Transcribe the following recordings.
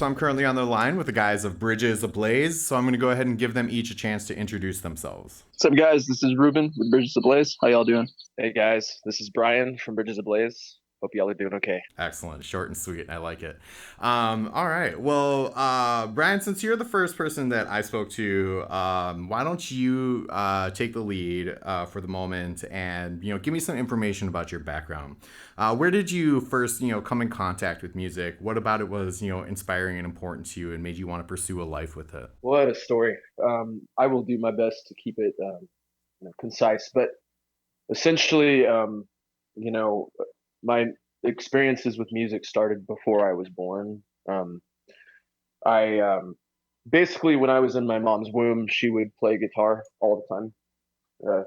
so I'm currently on the line with the guys of Bridges Ablaze. So I'm going to go ahead and give them each a chance to introduce themselves. What's up, guys? This is Ruben with Bridges Ablaze. How y'all doing? Hey guys, this is Brian from Bridges Ablaze. Hope y'all are doing okay. Excellent, short and sweet. I like it. All right. Well, Brian, since you're the first person that I spoke to, why don't you take the lead for the moment and give me some information about your background. Where did you first come in contact with music? What about it was inspiring and important to you and made you want to pursue a life with it? What a story. I will do my best to keep it concise, but essentially, my experiences with music started before I was born. I basically, when I was in my mom's womb, she would play guitar all the time.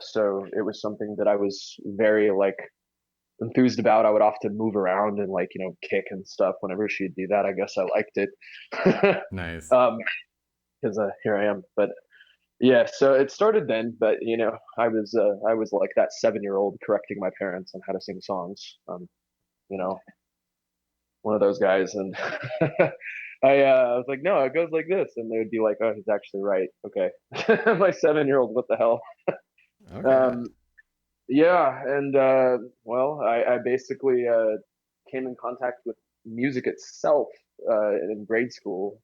So it was something that I was very enthused about. I would often move around and kick and stuff whenever she'd do that. I guess I liked it. Nice. Because here I am. But yeah, so it started then. But I was like that 7-year-old correcting my parents on how to sing songs. You know, one of those guys, and I was like, no, it goes like this, and they would be like, oh, he's actually right. Okay, my 7-year-old, what the hell? Okay. Yeah, and I basically came in contact with music itself in grade school.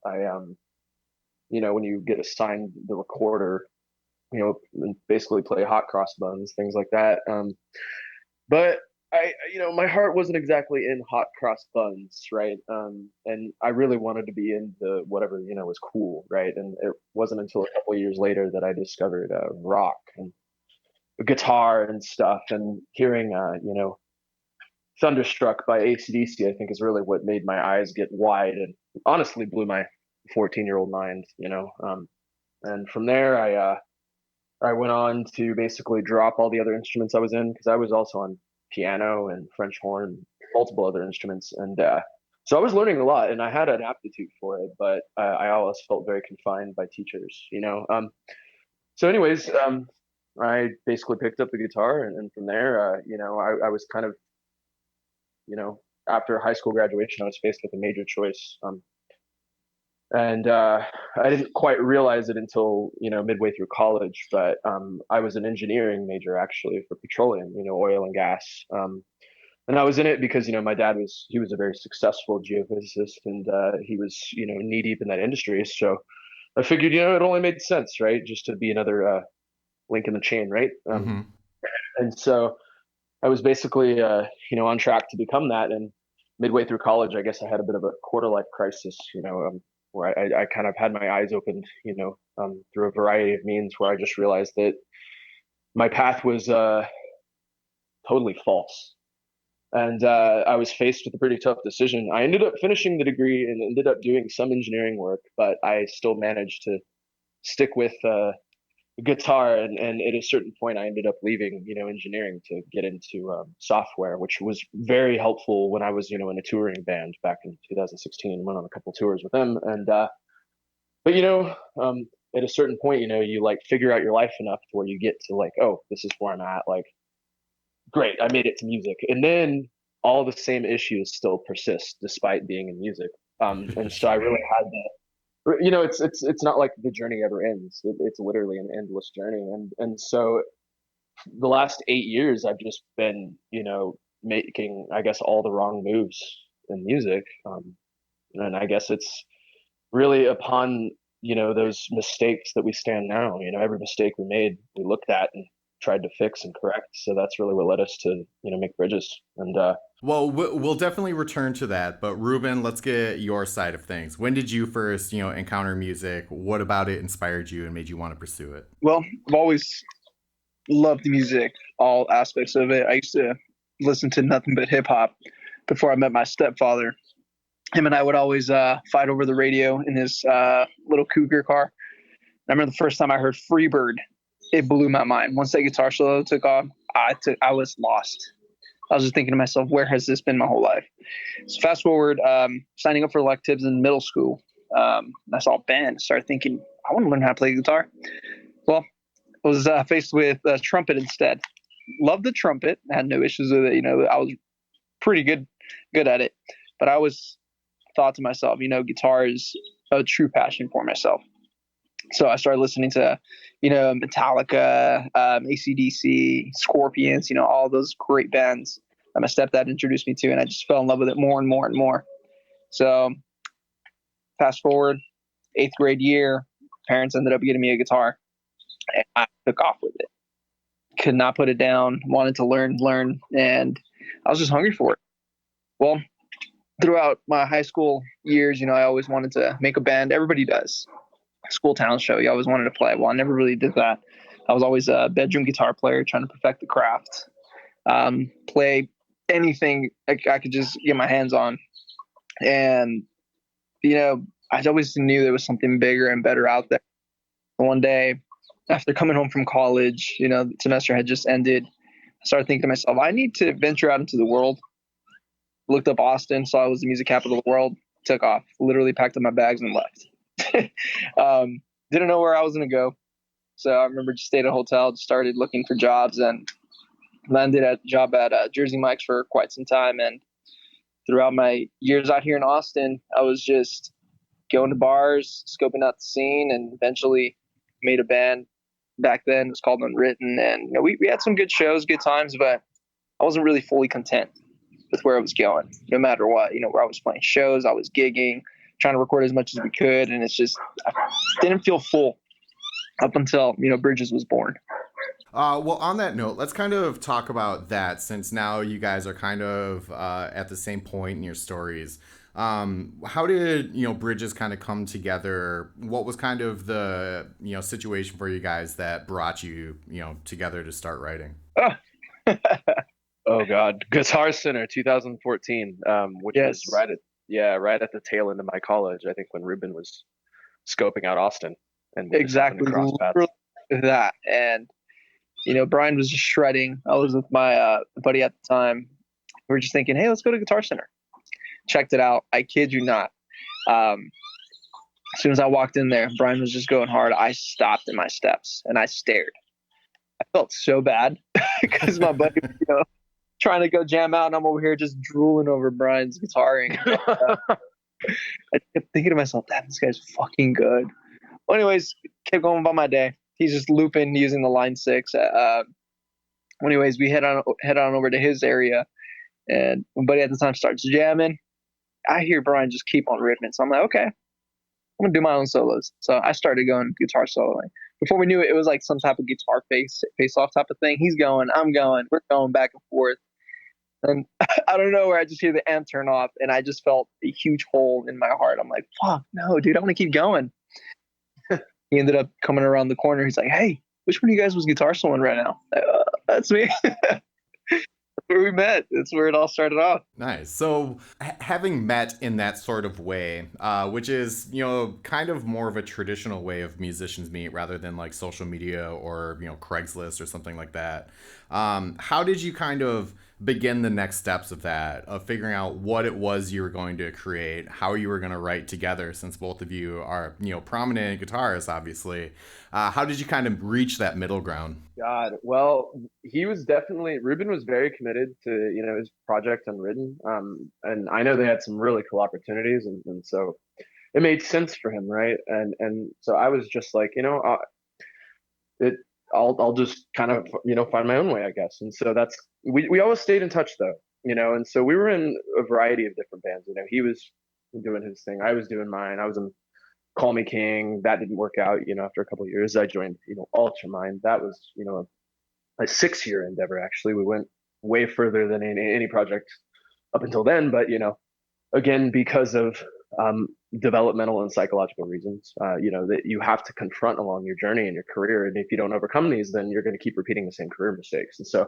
When you get assigned the recorder, and basically play hot cross buns, things like that. But my heart wasn't exactly in hot cross buns, right? And I really wanted to be into whatever was cool, right? And it wasn't until a couple of years later that I discovered rock and guitar and stuff, and hearing Thunderstruck by AC/DC, I think, is really what made my eyes get wide and honestly blew my 14-year-old mind. And from there I went on to basically drop all the other instruments I was in, because I was also on piano and French horn, multiple other instruments, and so I was learning a lot, and I had an aptitude for it, but I always felt very confined by teachers. So anyways, I basically picked up the guitar, and from there, I was kind of, after high school graduation, I was faced with a major choice. And I didn't quite realize it until midway through college, but I was an engineering major actually for petroleum, oil and gas. And I was in it because my dad was a very successful geophysicist, and he was knee deep in that industry. So I figured it only made sense, right, just to be another link in the chain, right? Mm-hmm. And so I was basically on track to become that. And midway through college, I guess I had a bit of a quarter life crisis, where I kind of had my eyes opened, through a variety of means, where I just realized that my path was totally false. And I was faced with a pretty tough decision. I ended up finishing the degree and ended up doing some engineering work, but I still managed to stick with guitar. And at a certain point, I ended up leaving, engineering to get into software, which was very helpful when I was, in a touring band back in 2016. Went on a couple tours with them, and but at a certain point, you figure out your life enough to where you get to oh, this is where I'm at. Great, I made it to music, and then all the same issues still persist despite being in music. And so I really had that. It's not like the journey ever ends. It's literally an endless journey, and so the last 8 years I've just been making, I guess, all the wrong moves in music, and I guess it's really upon those mistakes that we stand now. Every mistake we made, we looked at and tried to fix and correct. So that's really what led us to make Bridges. And well, we'll definitely return to that. But Ruben, let's get your side of things. When did you first, encounter music? What about it inspired you and made you want to pursue it? Well, I've always loved music, all aspects of it. I used to listen to nothing but hip hop before I met my stepfather. Him and I would always fight over the radio in his little Cougar car. I remember the first time I heard Freebird, it blew my mind. Once that guitar solo took off, I was lost. I was just thinking to myself, where has this been my whole life? So fast forward, signing up for electives in middle school. I saw a band, started thinking, I want to learn how to play guitar. Well, I was faced with trumpet instead. Loved the trumpet, had no issues with it. I was pretty good at it, but I was thought to myself, guitar is a true passion for myself. So I started listening to, Metallica, AC/DC, Scorpions, all those great bands that my stepdad introduced me to, and I just fell in love with it more and more and more. So fast forward, 8th grade year, parents ended up getting me a guitar, and I took off with it. Could not put it down, wanted to learn, and I was just hungry for it. Well, throughout my high school years, I always wanted to make a band. Everybody does. School talent show, you always wanted to play. Well, I never really did that. I was always a bedroom guitar player trying to perfect the craft, play anything I could just get my hands on. And, I always knew there was something bigger and better out there. One day, after coming home from college, the semester had just ended. I started thinking to myself, I need to venture out into the world. Looked up Austin, saw it was the music capital of the world, took off, literally packed up my bags and left. Didn't know where I was going to go. So I remember just stayed at a hotel, just started looking for jobs, and landed a job at Jersey Mike's for quite some time. And throughout my years out here in Austin, I was just going to bars, scoping out the scene, and eventually made a band. Back then it was called Unwritten, and we had some good shows, good times, but I wasn't really fully content with where it was going. No matter what, where I was playing shows, I was gigging, trying to record as much as we could, and it's just I didn't feel full up until Bridges was born. Well, on that note, let's kind of talk about that, since now you guys are kind of at the same point in your stories. How did Bridges kind of come together? What was kind of the situation for you guys that brought you together to start writing? Oh God, Guitar Center 2014, which Yes. was right at the tail end of my college. I think when Ruben was scoping out Austin, and we just happened Exactly to cross paths. that. And Brian was just shredding. I was with my buddy at the time. We were just thinking, hey, let's go to Guitar Center. Checked it out. I kid you not. As soon as I walked in there, Brian was just going hard. I stopped in my steps and I stared. I felt so bad because my buddy was trying to go jam out, and I'm over here just drooling over Brian's guitaring. I kept thinking to myself, damn, this guy's fucking good. Well, anyways, kept going about my day. He's just looping using the Line 6. Anyways, we head on over to his area, and my buddy at the time starts jamming. I hear Brian just keep on ripping. So I'm like, okay, I'm going to do my own solos. So I started going guitar soloing. Before we knew it, it was like some type of guitar face-off type of thing. He's going, I'm going, we're going back and forth. And I don't know where I just hear the amp turn off, and I just felt a huge hole in my heart. I'm like, fuck, no, dude, I want to keep going. He ended up coming around the corner. He's like, hey, which one of you guys was guitar soloing right now? That's me. That's where we met. That's where it all started off. Nice. So having met in that sort of way, which is, kind of more of a traditional way of musicians meet rather than like social media or, Craigslist or something like that. How did you kind of begin the next steps of that, of figuring out what it was you were going to create, how you were going to write together, since both of you are, prominent guitarists, obviously. How did you kind of reach that middle ground? God, well, Ruben was very committed to, his project Unwritten. And I know they had some really cool opportunities, and so it made sense for him, right? And so I was just like, I'll just kind of, find my own way, I guess. And so we always stayed in touch though, and so we were in a variety of different bands. He was doing his thing, I was doing mine. I was in Call Me King. That didn't work out, after a couple of years. I joined, Ultramind. That was, a 6-year endeavor, actually. We went way further than any project up until then, but, again, because of developmental and psychological reasons, that you have to confront along your journey and your career. And if you don't overcome these, then you're going to keep repeating the same career mistakes. And so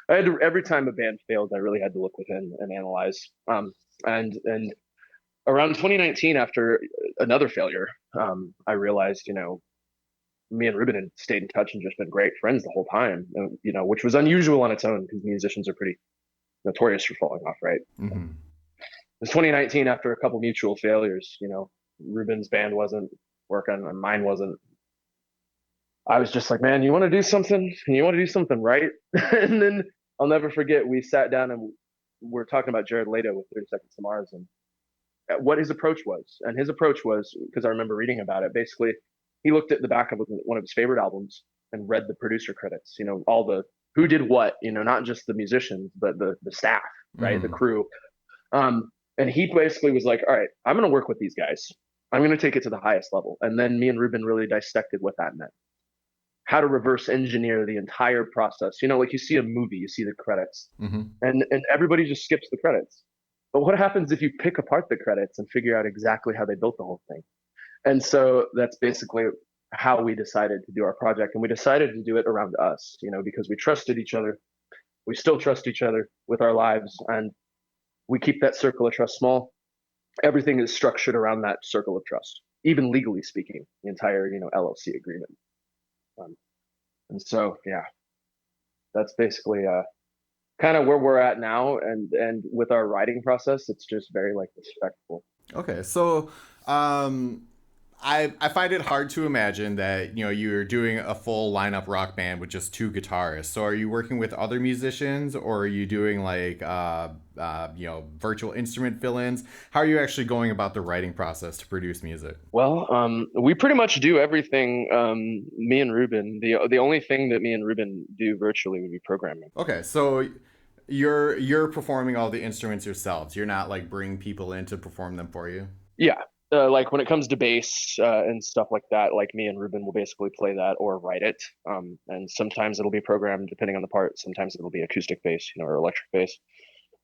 every time a band failed, I really had to look within and analyze. And around 2019, after another failure, I realized, me and Ruben had stayed in touch and just been great friends the whole time, which was unusual on its own because musicians are pretty notorious for falling off, right? Mm-hmm. It was 2019, after a couple mutual failures, Ruben's band wasn't working and mine wasn't. I was just like, man, you want to do something? You want to do something right? And then I'll never forget, we sat down and we're talking about Jared Leto with 30 Seconds to Mars, and what his approach was. And his approach was, because I remember reading about it, basically he looked at the back of one of his favorite albums and read the producer credits, all the who did what, not just the musicians, but the staff, right? The crew. And he basically was like, all right, I'm going to work with these guys. I'm going to take it to the highest level. And then me and Ruben really dissected what that meant. How to reverse engineer the entire process. Like you see a movie, you see the credits, and everybody just skips the credits. But what happens if you pick apart the credits and figure out exactly how they built the whole thing? And so that's basically how we decided to do our project. And we decided to do it around us, because we trusted each other. We still trust each other with our lives, and we keep that circle of trust small. Everything is structured around that circle of trust, even legally speaking, the entire, LLC agreement. And so, yeah, that's basically kind of where we're at now. And with our writing process, it's just very respectful. Okay. So, I find it hard to imagine that you're doing a full lineup rock band with just two guitarists. So are you working with other musicians, or are you doing virtual instrument fill-ins? How are you actually going about the writing process to produce music? Well, we pretty much do everything. Me and Ruben. The only thing that me and Ruben do virtually would be programming. Okay, so you're performing all the instruments yourselves. You're not bringing people in to perform them for you. Yeah. When it comes to bass and stuff like that, me and Ruben will basically play that or write it. And sometimes it'll be programmed depending on the part. Sometimes it'll be acoustic bass, or electric bass.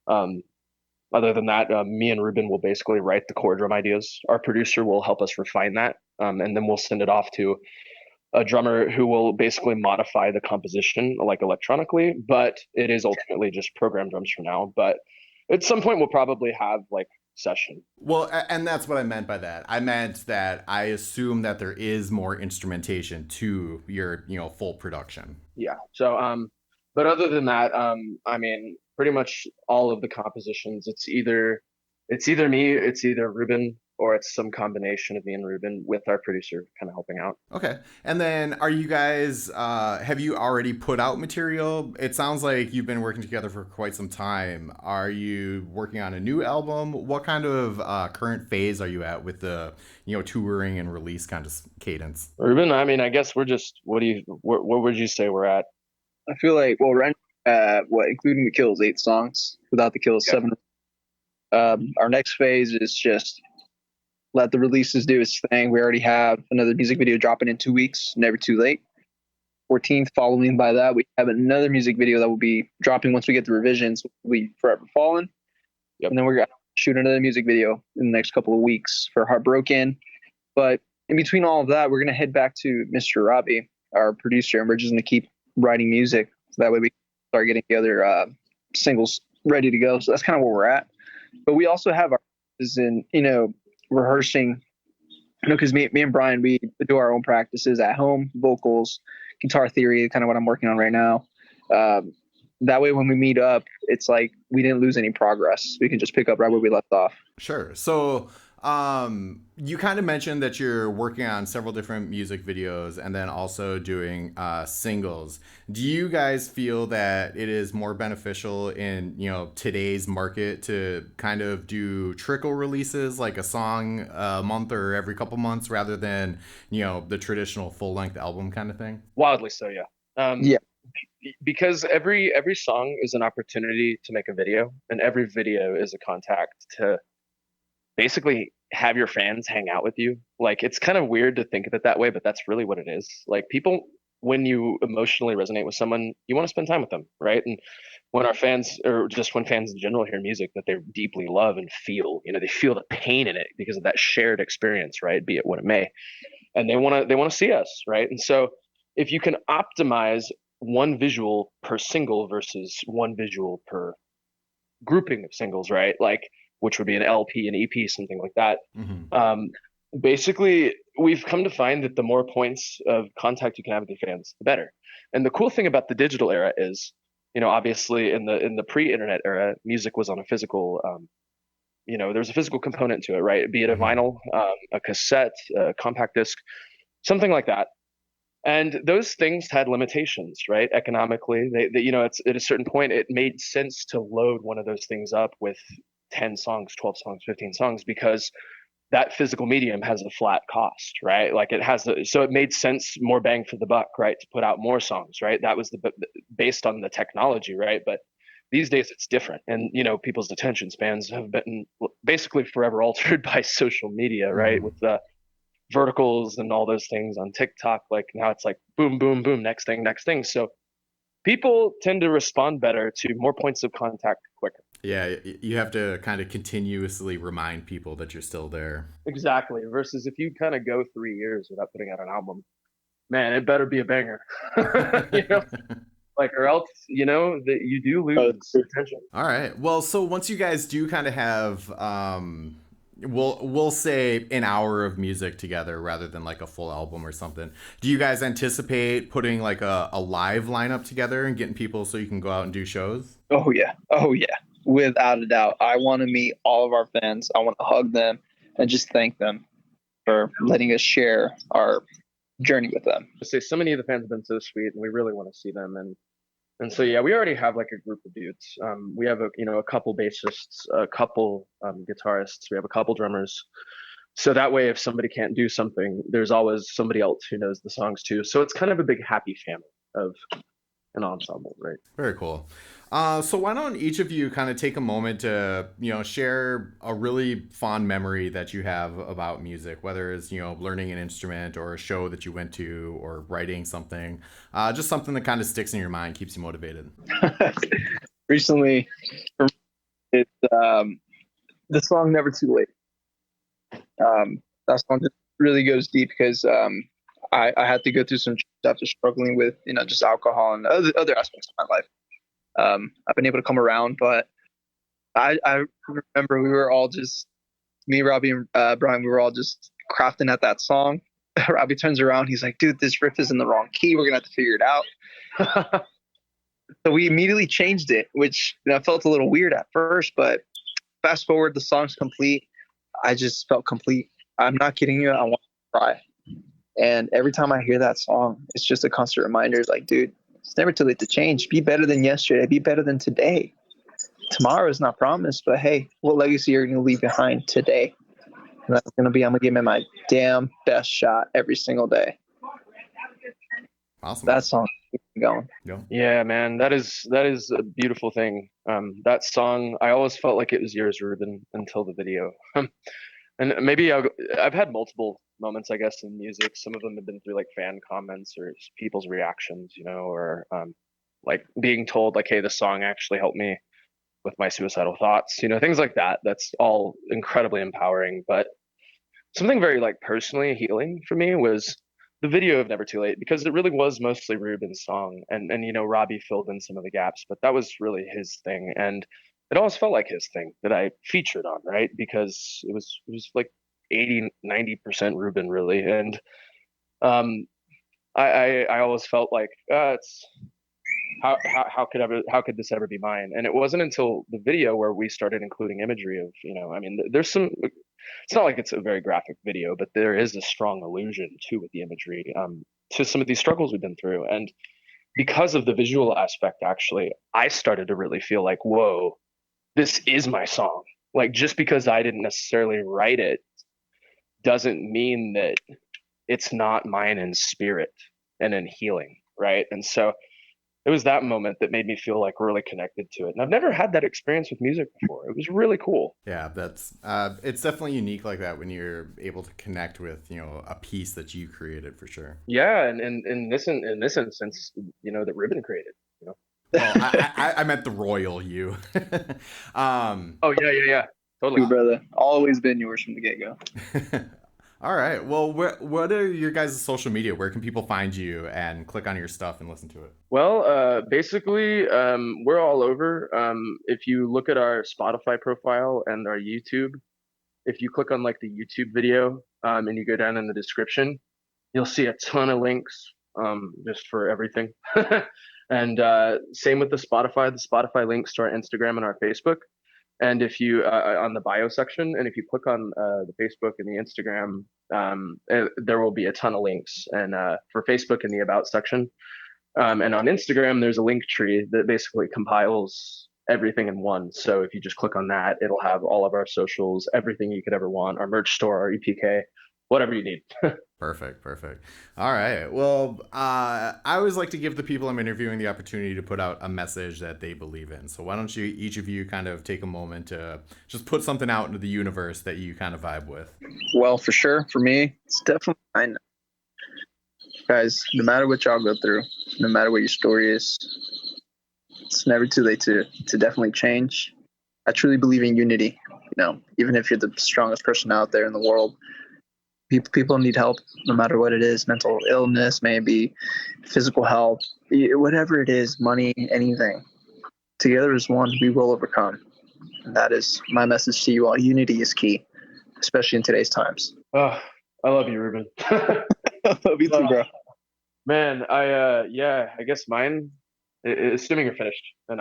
Other than that, me and Ruben will basically write the core drum ideas. Our producer will help us refine that, and then we'll send it off to a drummer who will basically modify the composition electronically. But it is ultimately just programmed drums for now. But at some point, we'll probably have session. Well, and that's what I meant by that. I meant that I assume that there is more instrumentation to your, full production. Yeah. So, but other than that, I mean, pretty much all of the compositions, it's either me, it's either Ruben, or it's some combination of me and Ruben with our producer kind of helping out. Okay. And then are you guys, have you already put out material? It sounds like you've been working together for quite some time. Are you working on a new album? What kind of current phase are you at with the, touring and release kind of cadence? Ruben, I mean, I guess we're just, what would you say we're at? I feel like, well, right including the Kills, 8 songs. Without the Kills, 7. Our next phase is just let the releases do its thing. We already have another music video dropping in 2 weeks, Never Too Late. 14th, following by that, we have another music video that will be dropping once we get the revisions. We Forever Fallen. Yep. And then we're going to shoot another music video in the next couple of weeks for Heartbroken. But in between all of that, we're going to head back to Mr. Robbie, our producer, and we're just going to keep writing music. So that way we can start getting the other singles ready to go. So that's kind of where we're at. But we also have our rehearsing, because me and Brian, we do our own practices at home, vocals, guitar theory, kind of what I'm working on right now. That way, when we meet up, it's like we didn't lose any progress. We can just pick up right where we left off. Sure. So you kind of mentioned that you're working on several different music videos and then also doing singles. Do you guys feel that it is more beneficial in today's market to kind of do trickle releases, like a song a month or every couple months, rather than the traditional full-length album kind of thing? Wildly so, yeah. Yeah. Because every song is an opportunity to make a video, and every video is a contact to basically have your fans hang out with you. It's kind of weird to think of it that way, but that's really what it is. People, when you emotionally resonate with someone, you want to spend time with them, right? And when our fans, or just when fans in general hear music that they deeply love and feel, they feel the pain in it because of that shared experience, right? Be it what it may, and they want to see us, right? And so if you can optimize one visual per single versus one visual per grouping of singles, right? Which would be an LP, an EP, something like that. Mm-hmm. Basically, we've come to find that the more points of contact you can have with your fans, the better. And the cool thing about the digital era is, obviously in the pre-internet era, music was on a physical, there's a physical component to it, right? Be it a vinyl, a cassette, a compact disc, something like that. And those things had limitations, right? Economically, it's at a certain point, it made sense to load one of those things up with 10 songs, 12 songs, 15 songs, because that physical medium has a flat cost, right? Like so it made sense, more bang for the buck, right? To put out more songs, right? That was based on the technology, right? But these days it's different. And, people's attention spans have been basically forever altered by social media, right? Mm. With the verticals and all those things on TikTok. Like now it's like boom, boom, boom, next thing, next thing. So people tend to respond better to more points of contact quicker. Yeah, you have to kind of continuously remind people that you're still there. Exactly. Versus if you kind of go 3 years without putting out an album, man, it better be a banger. you know, like, or else, that you do lose attention. All right. Well, so once you guys do kind of have, we'll say an hour of music together rather than like a full album or something. Do you guys anticipate putting like a live lineup together and getting people so you can go out and do shows? Oh yeah. Without a doubt. I want to meet all of our fans. I want to hug them and just thank them for letting us share our journey with them. I say so many of the fans have been so sweet, and we really want to see them. And so yeah, we already have like a group of dudes. We have a couple bassists, a couple guitarists, we have a couple drummers. So that way, if somebody can't do something, there's always somebody else who knows the songs too. So it's kind of a big happy family of an ensemble, right? Very cool. So why don't each of you kind of take a moment to, share a really fond memory that you have about music, whether it's, learning an instrument or a show that you went to or writing something, just something that kind of sticks in your mind, keeps you motivated. Recently, for me, it's the song "Never Too Late." That song just really goes deep because I had to go through some stuff after struggling with just alcohol and other aspects of my life. I've been able to come around, but I remember we were all just, me, Robbie, and Brian, we were all just crafting at that song. Robbie turns around, he's like, dude, this riff is in the wrong key, we're gonna have to figure it out. So we immediately changed it, which felt a little weird at first, but fast forward, the song's complete. I just felt complete. I'm not kidding you, I want to cry. And every time I hear that song, it's just a constant reminder. It's like, dude, it's never too late to change. Be better than yesterday. Be better than today. Tomorrow is not promised, but hey, what legacy are you going to leave behind today? And that's going to be, I'm going to give it my damn best shot every single day. Awesome. That song keeps me going. Yeah, man, that is a beautiful thing. That song, I always felt like it was yours, Ruben, until the video. And maybe I've had multiple moments, I guess, in music. Some of them have been through like fan comments or people's reactions, or like being told like, hey, this song actually helped me with my suicidal thoughts, things like that. That's all incredibly empowering. But something very like personally healing for me was the video of Never Too Late, because it really was mostly Ruben's song, and Robbie filled in some of the gaps, but that was really his thing. And it always felt like his thing that I featured on, right? Because it was like 80-90% Ruben, really. And I always felt like it's how could this ever be mine? And it wasn't until the video where we started including imagery of, there's some, it's not like it's a very graphic video, but there is a strong allusion to with the imagery to some of these struggles we've been through. And because of the visual aspect, actually, I started to really feel like, whoa, this is my song. Like, just because I didn't necessarily write it doesn't mean that it's not mine in spirit and in healing, right? And so it was that moment that made me feel like really connected to it. And I've never had that experience with music before. It was really cool. Yeah, that's it's definitely unique like that when you're able to connect with, a piece that you created, for sure. Yeah, and in this instance, that Ruben created, Well, I meant the royal you. Oh yeah, totally. You, brother, always been yours from the get-go. All right. Well, what are your guys' social media? Where can people find you and click on your stuff and listen to it? Well, basically, we're all over. If you look at our Spotify profile and our YouTube, if you click on like the YouTube video and you go down in the description, you'll see a ton of links just for everything. And same with the Spotify links to our Instagram and our Facebook. And if you on the bio section, and if you click on the Facebook and the Instagram, there will be a ton of links. And for Facebook in the About section, and on Instagram, there's a Linktree that basically compiles everything in one. So if you just click on that, it'll have all of our socials, everything you could ever want, our merch store, our EPK, whatever you need. Perfect, perfect. All right. Well, I always like to give the people I'm interviewing the opportunity to put out a message that they believe in. So why don't you, each of you, kind of take a moment to just put something out into the universe that you kind of vibe with? Well, for sure, for me, it's definitely mine. Guys, no matter what y'all go through, no matter what your story is, it's never too late to definitely change. I truly believe in unity. Even if you're the strongest person out there in the world, people need help, no matter what it is. Mental illness, maybe physical health, whatever it is, money, anything. Together as one, we will overcome. And that is my message to you all. Unity is key, especially in today's times. Oh, I love you, Ruben. Me too, bro. Man, I guess mine, assuming you're finished, and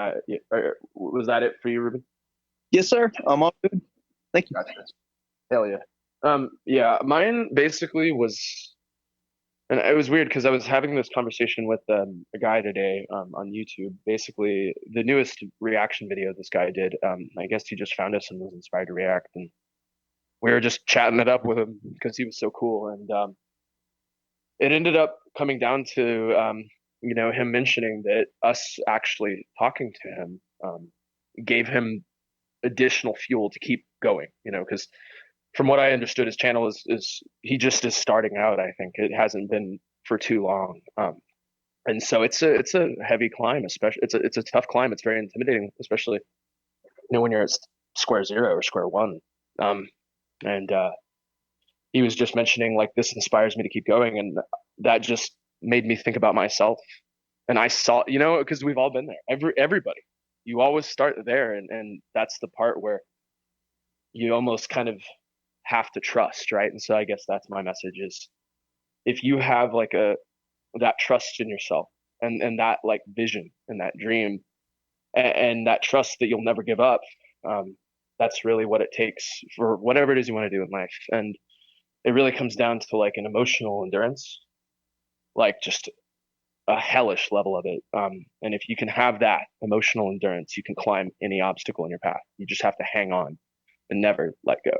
was that it for you, Ruben? Yes, sir. I'm all good. Thank you. Hell yeah. Yeah, mine basically was, and it was weird because I was having this conversation with a guy today on YouTube. Basically, the newest reaction video this guy did. I guess he just found us and was inspired to react, and we were just chatting it up with him because he was so cool. And it ended up coming down to him mentioning that us actually talking to him gave him additional fuel to keep going. Because from what I understood, his channel is he just is starting out. I think it hasn't been for too long, and so it's a heavy climb. Especially it's a tough climb. It's very intimidating, especially when you're at square zero or square one. And he was just mentioning like this inspires me to keep going, and that just made me think about myself. And I saw, because we've all been there. Everybody, you always start there, and that's the part where you almost kind of have to trust, right? And so I guess that's my message is if you have like that trust in yourself and that like vision and that dream and that trust that you'll never give up, that's really what it takes for whatever it is you want to do in life. And it really comes down to like an emotional endurance, like just a hellish level of it. And if you can have that emotional endurance, you can climb any obstacle in your path. You just have to hang on and never let go.